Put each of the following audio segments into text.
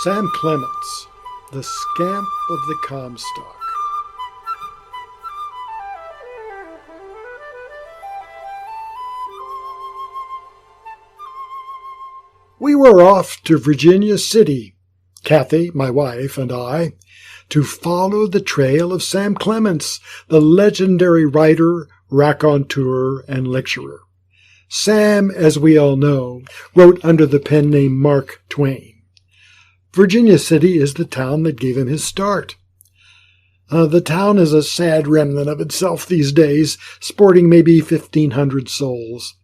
Sam Clemens, the Scamp of the Comstock. We were off to Virginia City, Kathy, my wife, and I, to follow the trail of Sam Clemens, the legendary writer, raconteur, and lecturer. Sam, as we all know, wrote under the pen name Mark Twain. Virginia City is the town that gave him his start. The town is a sad remnant of itself these days, sporting maybe 1,500 souls.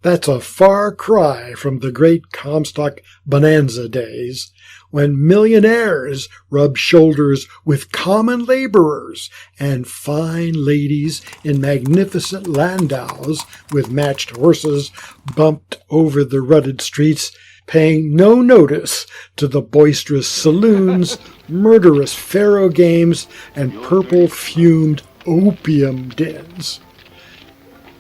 That's a far cry from the great Comstock bonanza days, when millionaires rubbed shoulders with common laborers and fine ladies in magnificent landaus with matched horses bumped over the rutted streets, paying no notice to the boisterous saloons, murderous faro games, and purple-fumed opium dens.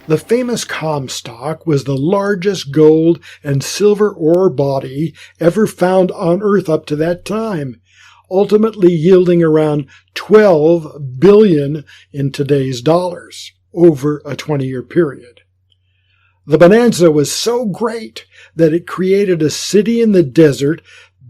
The famous Comstock was the largest gold and silver ore body ever found on Earth up to that time, ultimately yielding around $12 billion in today's dollars over a 20-year period. The bonanza was so great that it created a city in the desert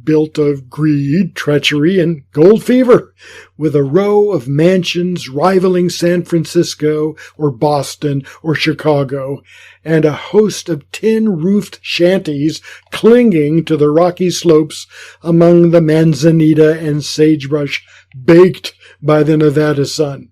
built of greed, treachery, and gold fever, with a row of mansions rivaling San Francisco or Boston or Chicago, and a host of tin-roofed shanties clinging to the rocky slopes among the manzanita and sagebrush baked by the Nevada sun.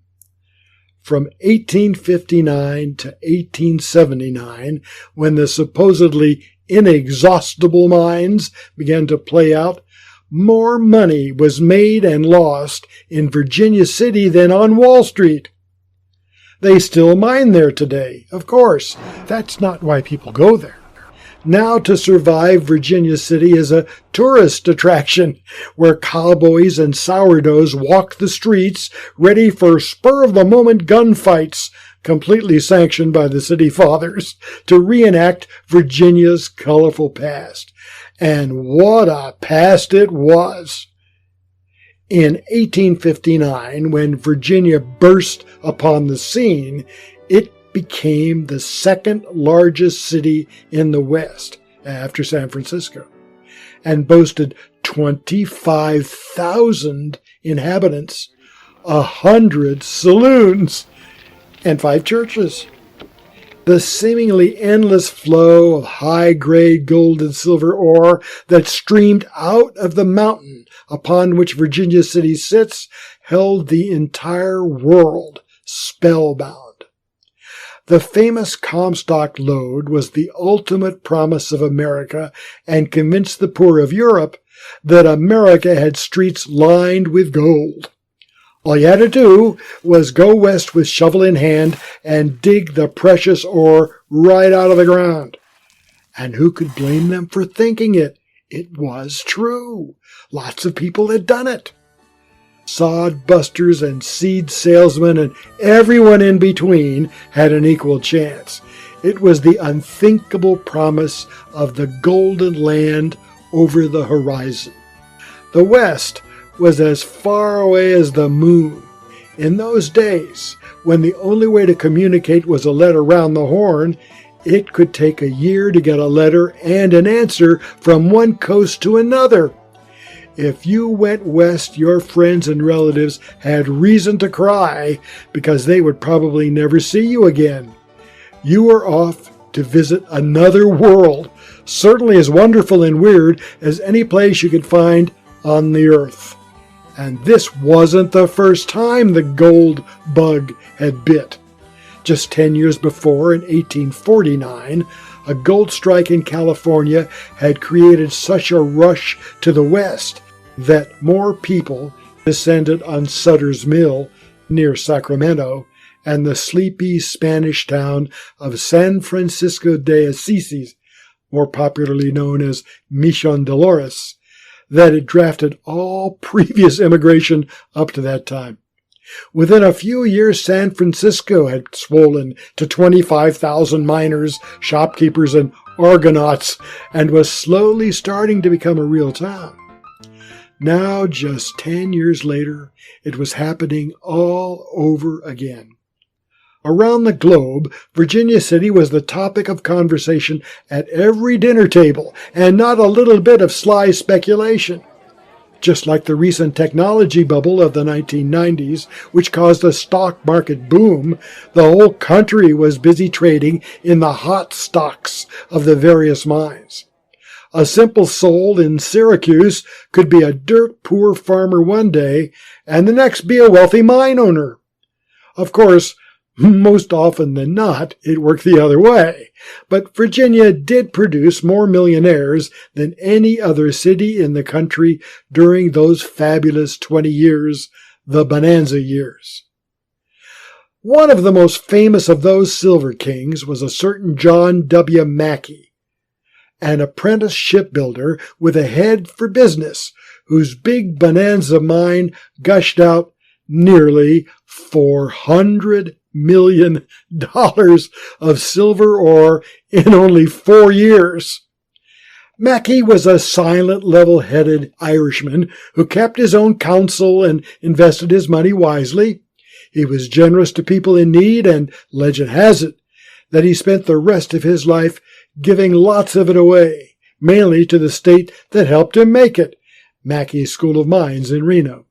From 1859 to 1879, when the supposedly inexhaustible mines began to play out, more money was made and lost in Virginia City than on Wall Street. They still mine there today, of course. That's not why people go there. Now to survive, Virginia City is a tourist attraction where cowboys and sourdoughs walk the streets ready for spur-of-the-moment gunfights, completely sanctioned by the city fathers, to reenact Virginia's colorful past. And what a past it was! In 1859, when Virginia burst upon the scene, it became the second largest city in the West after San Francisco and boasted 25,000 inhabitants, 100 saloons, and 5 churches. The seemingly endless flow of high-grade gold and silver ore that streamed out of the mountain upon which Virginia City sits held the entire world spellbound. The famous Comstock lode was the ultimate promise of America and convinced the poor of Europe that America had streets lined with gold. All you had to do was go west with shovel in hand and dig the precious ore right out of the ground. And who could blame them for thinking it? It was true. Lots of people had done it. Sod busters and seed salesmen and everyone in between had an equal chance. It was the unthinkable promise of the golden land over the horizon. The West was as far away as the moon. In those days, when the only way to communicate was a letter round the horn, it could take a year to get a letter and an answer from one coast to another. If you went west, your friends and relatives had reason to cry because they would probably never see you again. You were off to visit another world, certainly as wonderful and weird as any place you could find on the earth. And this wasn't the first time the gold bug had bit. Just 10 years before, in 1849, a gold strike in California had created such a rush to the west that more people descended on Sutter's Mill near Sacramento and the sleepy Spanish town of San Francisco de Asís, more popularly known as Mission Dolores, that it drafted all previous immigration up to that time. Within a few years, San Francisco had swollen to 25,000 miners, shopkeepers, and argonauts, and was slowly starting to become a real town. Now, just 10 years later, it was happening all over again. Around the globe, Virginia City was the topic of conversation at every dinner table, and not a little bit of sly speculation. Just like the recent technology bubble of the 1990s, which caused a stock market boom, the whole country was busy trading in the hot stocks of the various mines. A simple soul in Syracuse could be a dirt poor farmer one day, and the next be a wealthy mine owner. Of course, most often than not, it worked the other way. But Virginia did produce more millionaires than any other city in the country during those fabulous 20 years, the Bonanza years. One of the most famous of those Silver Kings was a certain John W. Mackey, an apprentice shipbuilder with a head for business, whose big Bonanza mine gushed out nearly $400 million of silver ore in only 4 years. Mackey was a silent, level-headed Irishman who kept his own counsel and invested his money wisely. He was generous to people in need, and legend has it that he spent the rest of his life giving lots of it away, mainly to the state that helped him make it, Mackey's School of Mines in Reno.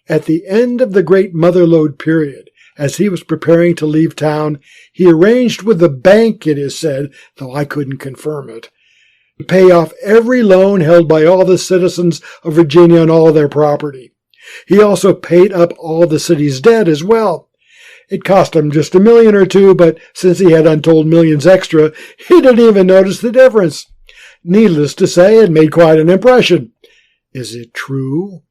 At the end of the Great Motherlode period, as he was preparing to leave town, he arranged with the bank, it is said, though I couldn't confirm it, to pay off every loan held by all the citizens of Virginia on all their property. He also paid up all the city's debt as well. It cost him just $1 million or $2 million, but since he had untold millions extra, he didn't even notice the difference. Needless to say, it made quite an impression. Is it true?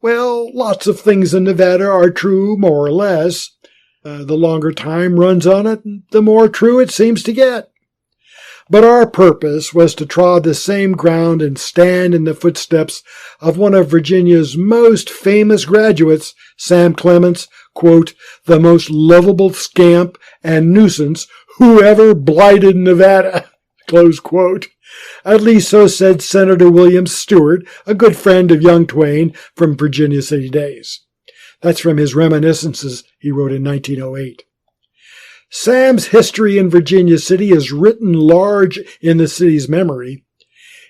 Well, lots of things in Nevada are true, more or less. The longer time runs on it, the more true it seems to get. But our purpose was to trod the same ground and stand in the footsteps of one of Virginia's most famous graduates, Sam Clemens, quote, the most lovable scamp and nuisance who ever blighted Nevada, close quote. At least so said Senator William Stewart, a good friend of young Twain from Virginia City days. That's from his reminiscences he wrote in 1908. Sam's history in Virginia City is written large in the city's memory.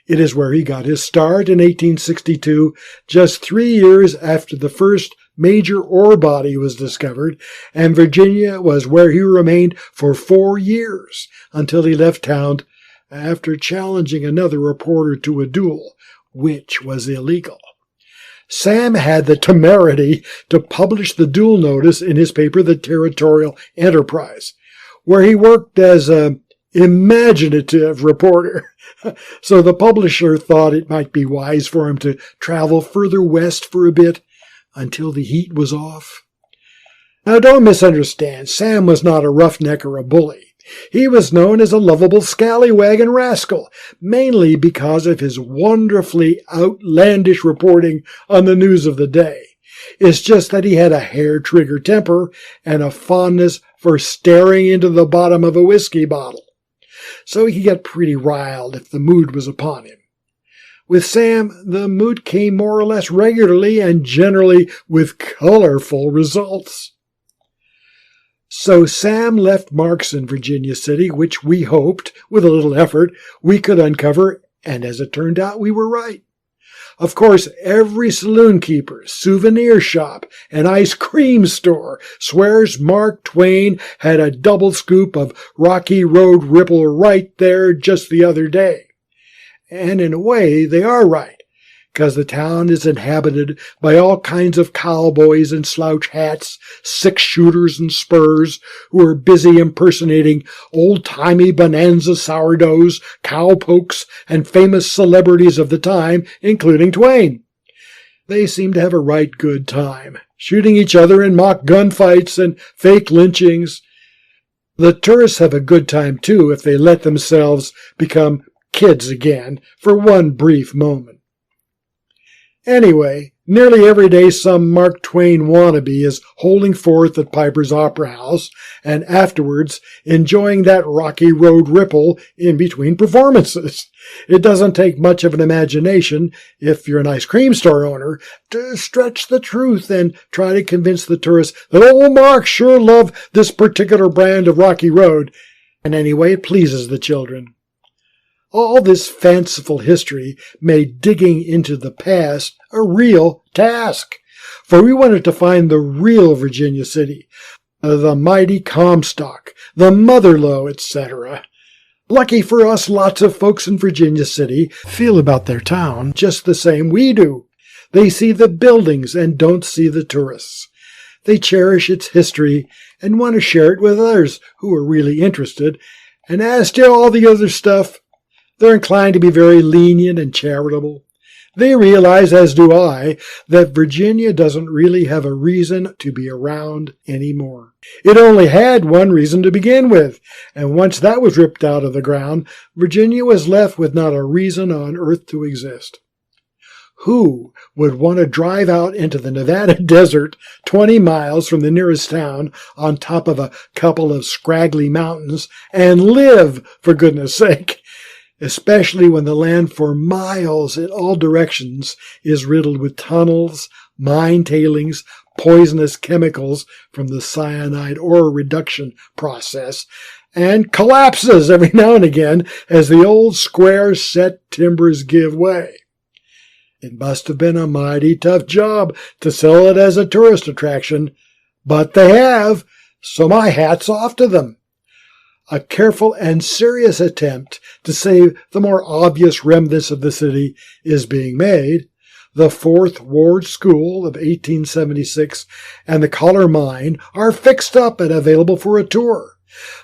It is where he got his start in 1862, just 3 years after the first major ore body was discovered, and Virginia was where he remained for 4 years until he left town after challenging another reporter to a duel, which was illegal. Sam had the temerity to publish the duel notice in his paper, The Territorial Enterprise, where he worked as an imaginative reporter. So the publisher thought it might be wise for him to travel further west for a bit until the heat was off. Now, don't misunderstand. Sam was not a roughneck or a bully. He was known as a lovable scallywag and rascal, mainly because of his wonderfully outlandish reporting on the news of the day. It's just that he had a hair-trigger temper and a fondness for staring into the bottom of a whiskey bottle. So he could get pretty riled if the mood was upon him. With Sam, the mood came more or less regularly and generally with colorful results. So Sam left marks in Virginia City, which we hoped, with a little effort, we could uncover, and as it turned out, we were right. Of course, every saloon keeper, souvenir shop, and ice cream store swears Mark Twain had a double scoop of Rocky Road Ripple right there just the other day. And in a way, they are right, because the town is inhabited by all kinds of cowboys in slouch hats, six-shooters and spurs, who are busy impersonating old-timey Bonanza sourdoughs, cowpokes, and famous celebrities of the time, including Twain. They seem to have a right good time, shooting each other in mock gunfights and fake lynchings. The tourists have a good time, too, if they let themselves become kids again for one brief moment. Anyway, Nearly every day some Mark Twain wannabe is holding forth at Piper's Opera House and afterwards enjoying that rocky road ripple in between performances. It doesn't take much of an imagination, if you're an ice cream store owner, to stretch the truth and try to convince the tourists that old Mark sure loved this particular brand of rocky road, and anyway it pleases the children. All this fanciful history made digging into the past a real task, for we wanted to find the real Virginia City, the mighty Comstock, the Motherlow, etc. Lucky for us, lots of folks in Virginia City feel about their town just the same we do. They see the buildings and don't see the tourists. They cherish its history and want to share it with others who are really interested, and as to all the other stuff, they're inclined to be very lenient and charitable. They realize, as do I, that Virginia doesn't really have a reason to be around anymore. It only had one reason to begin with, and once that was ripped out of the ground, Virginia was left with not a reason on earth to exist. Who would want to drive out into the Nevada desert 20 miles from the nearest town on top of a couple of scraggly mountains and live, for goodness sake? Especially when the land for miles in all directions is riddled with tunnels, mine tailings, poisonous chemicals from the cyanide ore reduction process, and collapses every now and again as the old square set timbers give way. It must have been a mighty tough job to sell it as a tourist attraction, but they have, so my hat's off to them. A careful and serious attempt to save the more obvious remnants of the city is being made. The Fourth Ward School of 1876 and the Collar Mine are fixed up and available for a tour.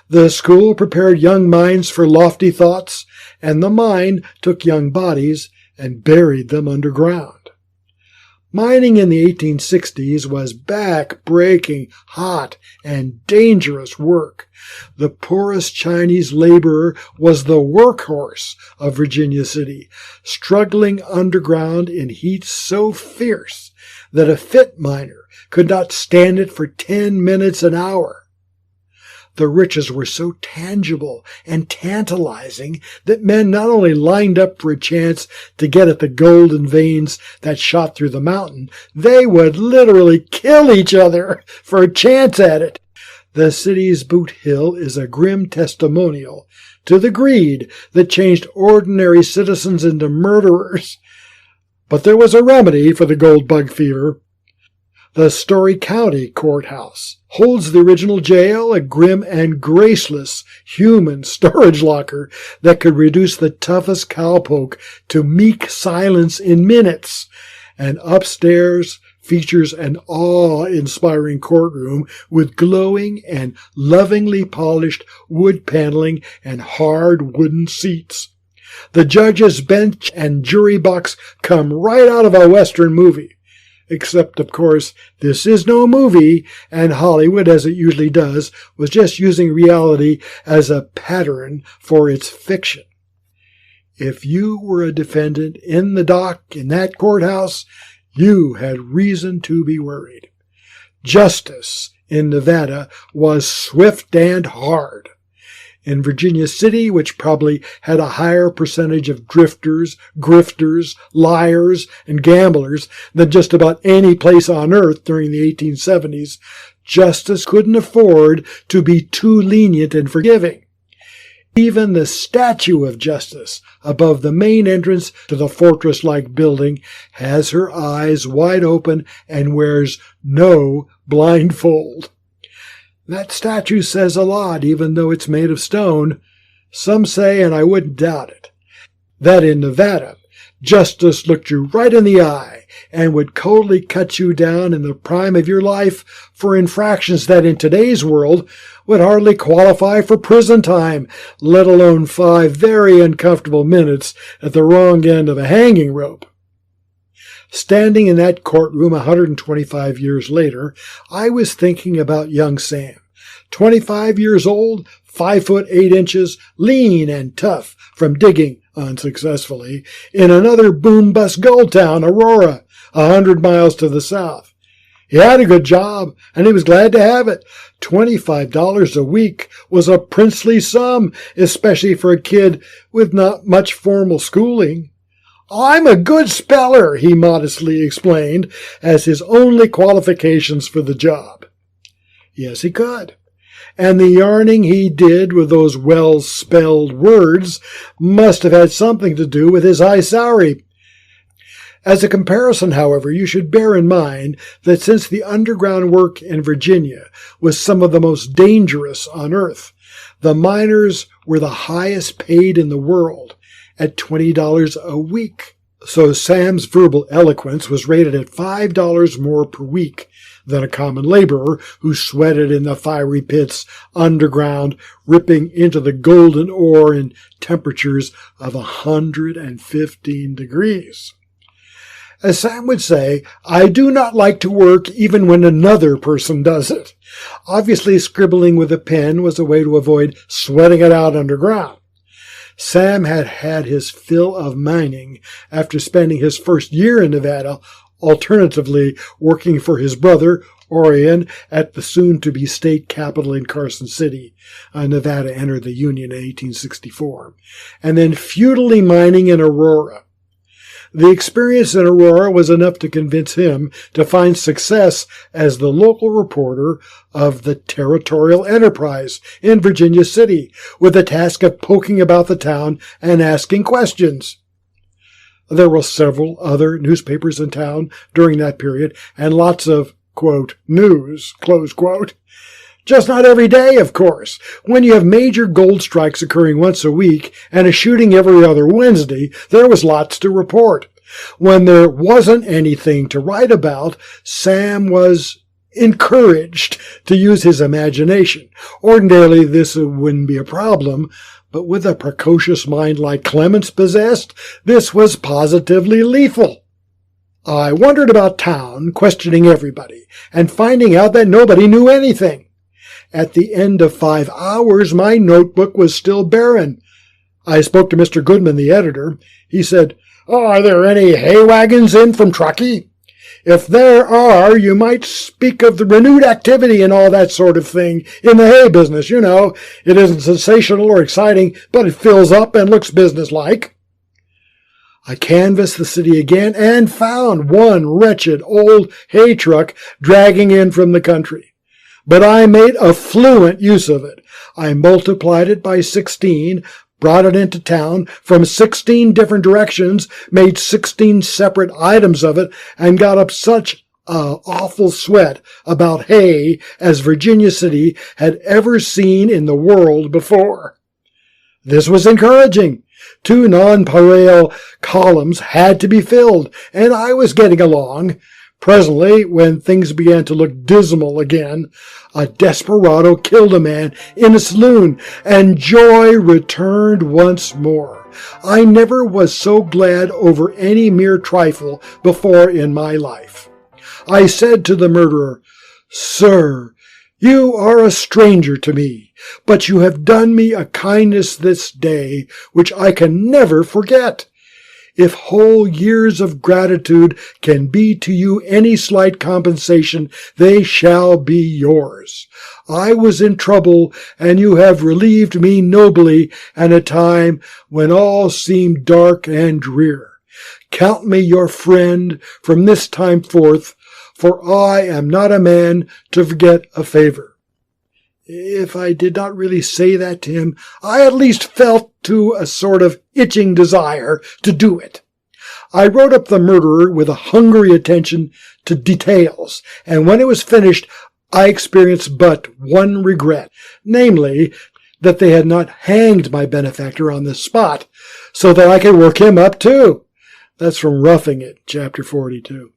The school prepared young minds for lofty thoughts, and the mine took young bodies and buried them underground. Mining in the 1860s was back-breaking, hot, and dangerous work. The poorest Chinese laborer was the workhorse of Virginia City, struggling underground in heat so fierce that a fit miner could not stand it for 10 minutes an hour. The riches were so tangible and tantalizing that men not only lined up for a chance to get at the golden veins that shot through the mountain, they would literally kill each other for a chance at it. The city's Boot Hill is a grim testimonial to the greed that changed ordinary citizens into murderers. But there was a remedy for the gold bug fever. The Story County Courthouse holds the original jail, a grim and graceless human storage locker that could reduce the toughest cowpoke to meek silence in minutes. And upstairs features an awe-inspiring courtroom with glowing and lovingly polished wood paneling and hard wooden seats. The judge's bench and jury box come right out of a Western movie. Except, of course, this is no movie, and Hollywood, as it usually does, was just using reality as a pattern for its fiction. If you were a defendant in the dock in that courthouse, you had reason to be worried. Justice in Nevada was swift and hard. In Virginia City, which probably had a higher percentage of drifters, grifters, liars, and gamblers than just about any place on earth during the 1870s, justice couldn't afford to be too lenient and forgiving. Even the statue of Justice above the main entrance to the fortress-like building has her eyes wide open and wears no blindfold. That statue says a lot, even though it's made of stone. Some say, and I wouldn't doubt it, that in Nevada, justice looked you right in the eye and would coldly cut you down in the prime of your life for infractions that in today's world would hardly qualify for prison time, let alone 5 very uncomfortable minutes at the wrong end of a hanging rope. Standing in that courtroom 125 years later, I was thinking about young Sam, 25 years old, 5 foot 8 inches, lean and tough from digging, unsuccessfully, in another boom-bust gold town, Aurora, 100 miles to the south. He had a good job, and he was glad to have it. $25 a week was a princely sum, especially for a kid with not much formal schooling. "I'm a good speller," he modestly explained, as his only qualifications for the job. Yes, he could. And the yarning he did with those well-spelled words must have had something to do with his high salary. As a comparison, however, you should bear in mind that since the underground work in Virginia was some of the most dangerous on earth, the miners were the highest paid in the world, at $20 a week. So Sam's verbal eloquence was rated at $5 more per week than a common laborer who sweated in the fiery pits underground, ripping into the golden ore in temperatures of 115 degrees. As Sam would say, "I do not like to work even when another person does it." Obviously, scribbling with a pen was a way to avoid sweating it out underground. Sam had had his fill of mining after spending his first year in Nevada, alternatively working for his brother, Orion, at the soon-to-be state capital in Carson City. Nevada entered the Union in 1864, and then futilely mining in Aurora. The experience in Aurora was enough to convince him to find success as the local reporter of the Territorial Enterprise in Virginia City, with the task of poking about the town and asking questions. There were several other newspapers in town during that period, and lots of, quote, news, close quote. Just not every day, of course. When you have major gold strikes occurring once a week and a shooting every other Wednesday, there was lots to report. When there wasn't anything to write about, Sam was encouraged to use his imagination. Ordinarily, this wouldn't be a problem, but with a precocious mind like Clemens possessed, this was positively lethal. I wandered about town, questioning everybody, and finding out that nobody knew anything. At the end of 5 hours, my notebook was still barren. I spoke to Mr. Goodman, the editor. He said, "Are there any hay wagons in from Truckee? If there are, you might speak of the renewed activity and all that sort of thing in the hay business, you know. It isn't sensational or exciting, but it fills up and looks businesslike." I canvassed the city again and found one wretched old hay truck dragging in from the country. But I made affluent use of it. I multiplied it by 16, brought it into town from 16 different directions, made 16 separate items of it, and got up such an awful sweat about hay as Virginia City had ever seen in the world before. This was encouraging. 2 nonpareil columns had to be filled, and I was getting along. Presently, when things began to look dismal again, a desperado killed a man in a saloon, and joy returned once more. I never was so glad over any mere trifle before in my life. I said to the murderer, "Sir, you are a stranger to me, but you have done me a kindness this day which I can never forget. If whole years of gratitude can be to you any slight compensation, they shall be yours. I was in trouble, and you have relieved me nobly at a time when all seemed dark and drear. Count me your friend from this time forth, for I am not a man to forget a favor." If I did not really say that to him, I at least felt to a sort of itching desire to do it. I wrote up the murderer with a hungry attention to details, and when it was finished, I experienced but one regret, namely, that they had not hanged my benefactor on the spot, so that I could work him up too. That's from Roughing It, chapter 42.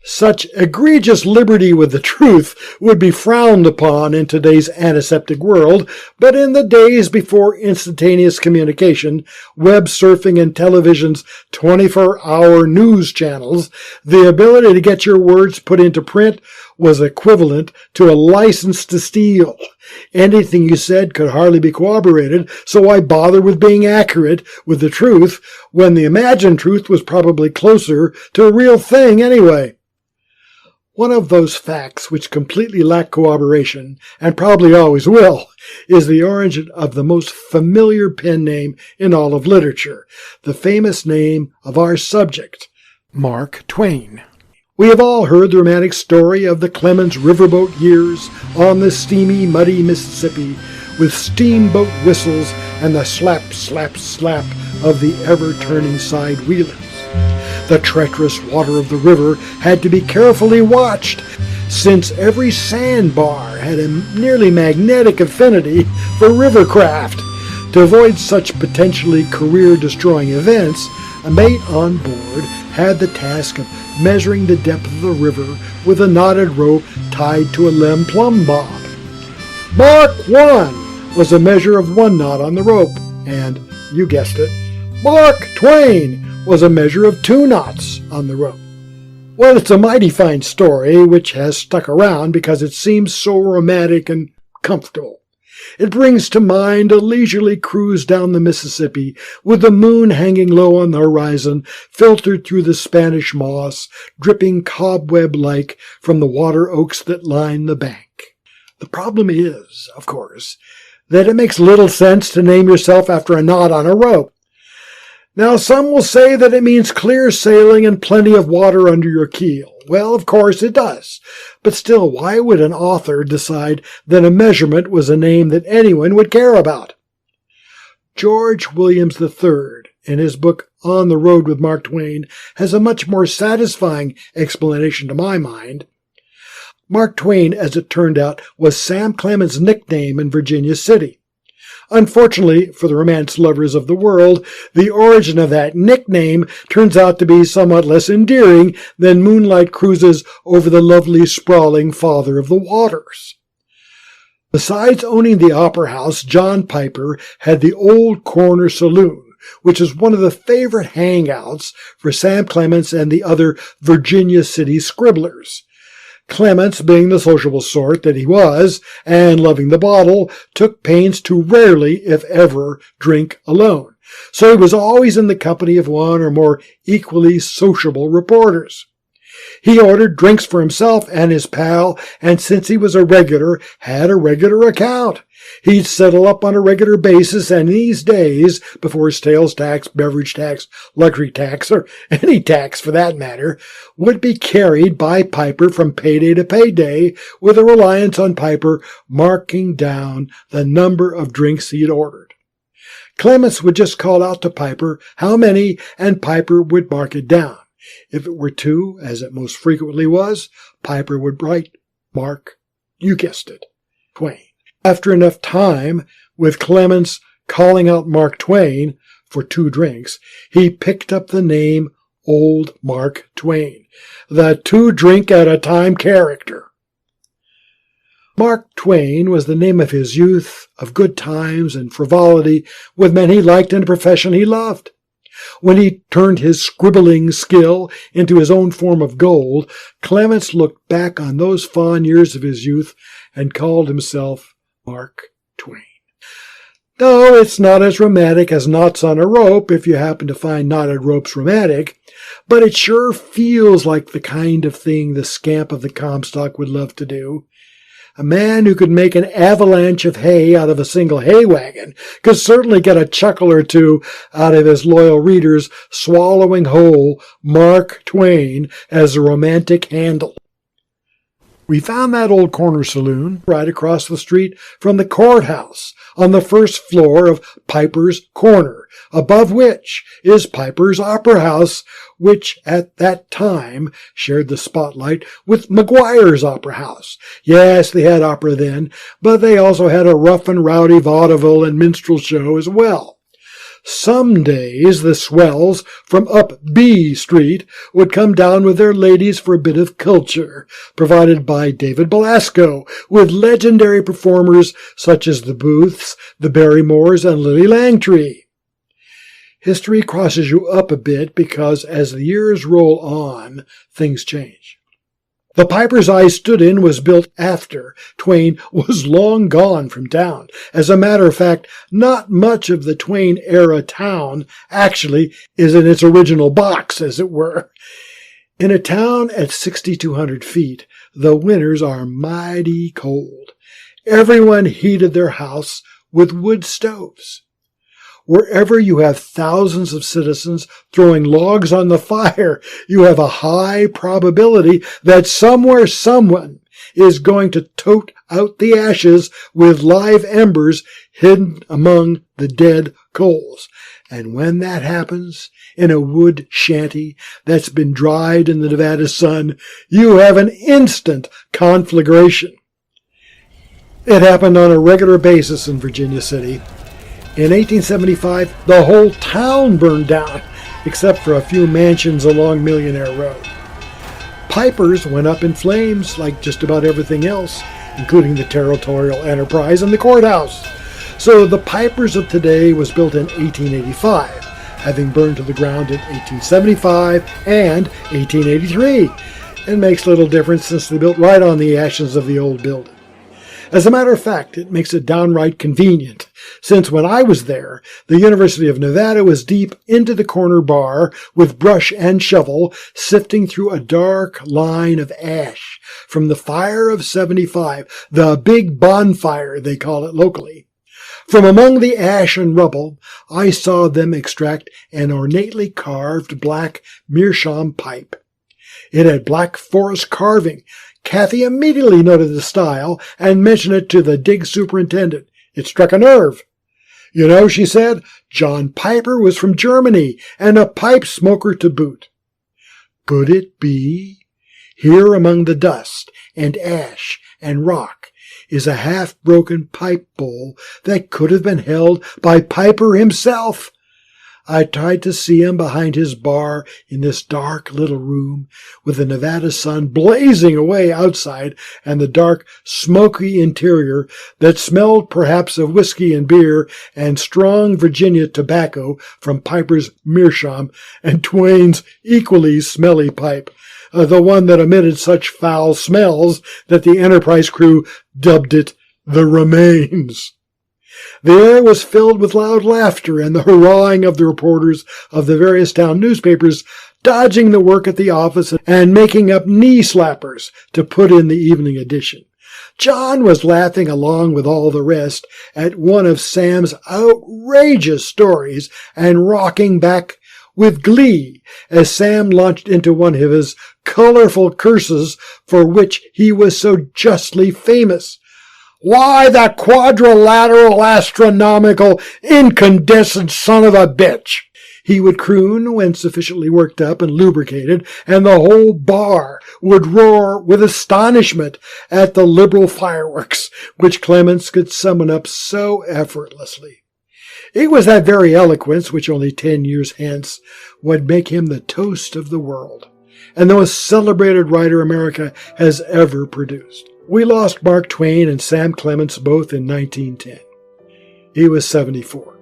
Such egregious liberty with the truth would be frowned upon in today's antiseptic world, but in the days before instantaneous communication, web surfing, and television's 24-hour news channels, the ability to get your words put into print was equivalent to a license to steal. Anything you said could hardly be corroborated, so why bother with being accurate with the truth when the imagined truth was probably closer to a real thing anyway? One of those facts which completely lack corroboration, and probably always will, is the origin of the most familiar pen name in all of literature, the famous name of our subject, Mark Twain. We have all heard the romantic story of the Clemens riverboat years on the steamy, muddy Mississippi, with steamboat whistles and the slap, slap, slap of the ever-turning side wheelers. The treacherous water of the river had to be carefully watched, since every sandbar had a nearly magnetic affinity for rivercraft. To avoid such potentially career-destroying events, a mate on board had the task of measuring the depth of the river with a knotted rope tied to a lem plumb bob. Mark 1 was a measure of 1 knot on the rope, and, you guessed it, Mark Twain was a measure of 2 knots on the rope. Well, it's a mighty fine story, which has stuck around because it seems so romantic and comfortable. It brings to mind a leisurely cruise down the Mississippi, with the moon hanging low on the horizon, filtered through the Spanish moss, dripping cobweb-like from the water oaks that line the bank. The problem is, of course, that it makes little sense to name yourself after a knot on a rope. Now, some will say that it means clear sailing and plenty of water under your keel. Well, of course it does. But still, why would an author decide that a measurement was a name that anyone would care about? George Williams III, in his book On the Road with Mark Twain, has a much more satisfying explanation to my mind. Mark Twain, as it turned out, was Sam Clemens' nickname in Virginia City. Unfortunately for the romance lovers of the world, the origin of that nickname turns out to be somewhat less endearing than moonlight cruises over the lovely, sprawling Father of the Waters. Besides owning the Opera House, John Piper had the Old Corner Saloon, which is one of the favorite hangouts for Sam Clemens and the other Virginia City scribblers. Clemens, being the sociable sort that he was, and loving the bottle, took pains to rarely, if ever, drink alone. So he was always in the company of one or more equally sociable reporters. He ordered drinks for himself and his pal, and since he was a regular, had a regular account. He'd settle up on a regular basis, and these days, before sales tax, beverage tax, luxury tax, or any tax for that matter, would be carried by Piper from payday to payday, with a reliance on Piper marking down the number of drinks he'd ordered. Clemens would just call out to Piper how many, and Piper would mark it down. If it were 2, as it most frequently was, Piper would write, Mark, you guessed it, Twain. After enough time, with Clemens calling out Mark Twain for 2 drinks, he picked up the name Old Mark Twain, the 2-drink-at-a-time character. Mark Twain was the name of his youth, of good times and frivolity with men he liked and a profession he loved. When he turned his scribbling skill into his own form of gold, Clemens looked back on those fond years of his youth and called himself Mark Twain. No, it's not as romantic as knots on a rope, if you happen to find knotted ropes romantic, but it sure feels like the kind of thing the Scamp of the Comstock would love to do. A man who could make an avalanche of hay out of a single hay wagon could certainly get a chuckle or two out of his loyal readers swallowing whole Mark Twain as a romantic handle. We found that Old Corner Saloon right across the street from the courthouse on the first floor of Piper's Corner, above which is Piper's Opera House, which at that time shared the spotlight with McGuire's Opera House. Yes, they had opera then, but they also had a rough and rowdy vaudeville and minstrel show as well. Some days the swells from up B Street would come down with their ladies for a bit of culture, provided by David Belasco, with legendary performers such as the Booths, the Barrymores, and Lily Langtry. History crosses you up a bit because as the years roll on, things change. The Piper's I stood in was built after Twain was long gone from town. As a matter of fact, not much of the Twain-era town actually is in its original box, as it were. In a town at 6,200 feet, the winters are mighty cold. Everyone heated their house with wood stoves. Wherever you have thousands of citizens throwing logs on the fire, you have a high probability that somewhere someone is going to tote out the ashes with live embers hidden among the dead coals. And when that happens, in a wood shanty that's been dried in the Nevada sun, you have an instant conflagration. It happened on a regular basis in Virginia City. In 1875, the whole town burned down, except for a few mansions along Millionaire Road. Pipers went up in flames like just about everything else, including the Territorial Enterprise and the courthouse. So the Pipers of today was built in 1885, having burned to the ground in 1875 and 1883. It makes little difference since they built right on the ashes of the old building. As a matter of fact, it makes it downright convenient, since when I was there, the University of Nevada was deep into the corner bar with brush and shovel, sifting through a dark line of ash from the fire of 75, the big bonfire they call it locally. From among the ash and rubble, I saw them extract an ornately carved black meerschaum pipe. It had black forest carving. Kathy immediately noted the style and mentioned it to the dig superintendent. It struck a nerve. You know, she said, John Piper was from Germany and a pipe smoker to boot. Could it be? Here among the dust and ash and rock is a half-broken pipe bowl that could have been held by Piper himself. I tried to see him behind his bar in this dark little room with the Nevada sun blazing away outside and the dark, smoky interior that smelled perhaps of whiskey and beer and strong Virginia tobacco from Piper's meerschaum and Twain's equally smelly pipe, the one that emitted such foul smells that the Enterprise crew dubbed it the Remains. The air was filled with loud laughter and the hurrahing of the reporters of the various town newspapers, dodging the work at the office and making up knee slappers to put in the evening edition. John was laughing along with all the rest at one of Sam's outrageous stories and rocking back with glee as Sam launched into one of his colorful curses for which he was so justly famous. Why, the quadrilateral astronomical incandescent son of a bitch! He would croon when sufficiently worked up and lubricated, and the whole bar would roar with astonishment at the liberal fireworks which Clemens could summon up so effortlessly. It was that very eloquence which only 10 years hence would make him the toast of the world, and the most celebrated writer America has ever produced. We lost Mark Twain and Sam Clemens both in 1910. He was 74.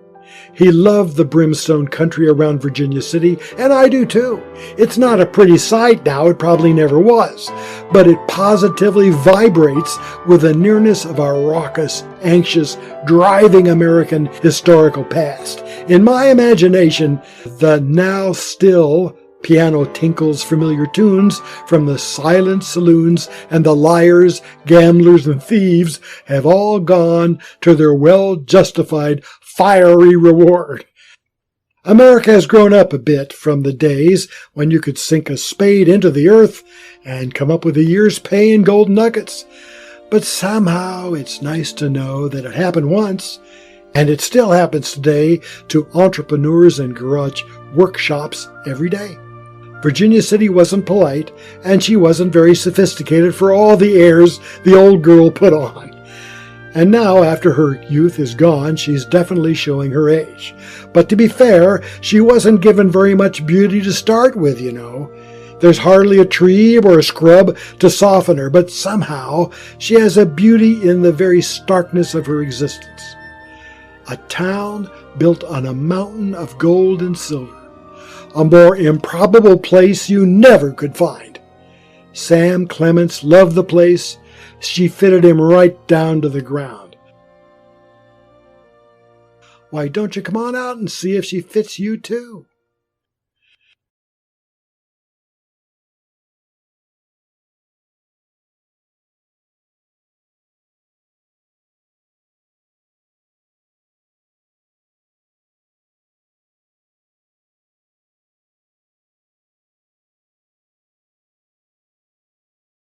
He loved the brimstone country around Virginia City, and I do too. It's not a pretty sight now, it probably never was, but it positively vibrates with the nearness of our raucous, anxious, driving American historical past. In my imagination, the now still piano tinkles familiar tunes from the silent saloons, and the liars, gamblers, and thieves have all gone to their well-justified fiery reward. America has grown up a bit from the days when you could sink a spade into the earth and come up with a year's pay in gold nuggets. But somehow it's nice to know that it happened once, and it still happens today to entrepreneurs and garage workshops every day. Virginia City wasn't polite, and she wasn't very sophisticated for all the airs the old girl put on. And now, after her youth is gone, she's definitely showing her age. But to be fair, she wasn't given very much beauty to start with, you know. There's hardly a tree or a scrub to soften her, but somehow she has a beauty in the very starkness of her existence. A town built on a mountain of gold and silver. A more improbable place you never could find. Sam Clemens loved the place. She fitted him right down to the ground. Why don't you come on out and see if she fits you too?